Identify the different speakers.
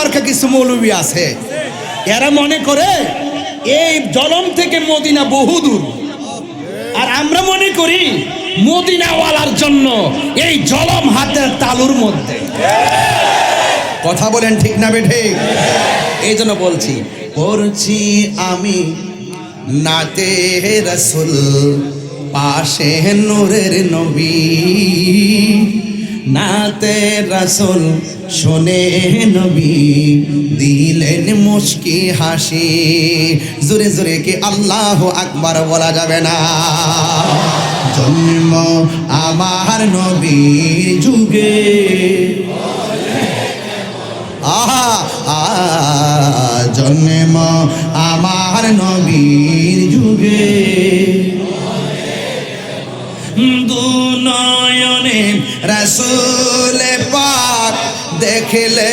Speaker 1: মার্কা কিছু মৌলবী আছে, এরা মনে করে এই জলম থেকে মদিনা বহুদূর, আর আমরা মনে করি মদিনাওয়ালার জন্য এই জলম হাতের তালুর মধ্যে। কথা বলেন ঠিক না বেঠিক? এই জন্য বলছি, পড়ছি আমি নাতে রাসূল, পাশে নূরের নবী, নাতে রাসূল শোনে নবী, দিলেন মুস্কি হাসি। জোরে জোরে কি আল্লাহু আকবার বলা যাবে না? জন্ম আমার নবীর যুগে, আহা জন্ম আমার নবীর যুগে, দুনয়নে রাসূল পাক দেখলে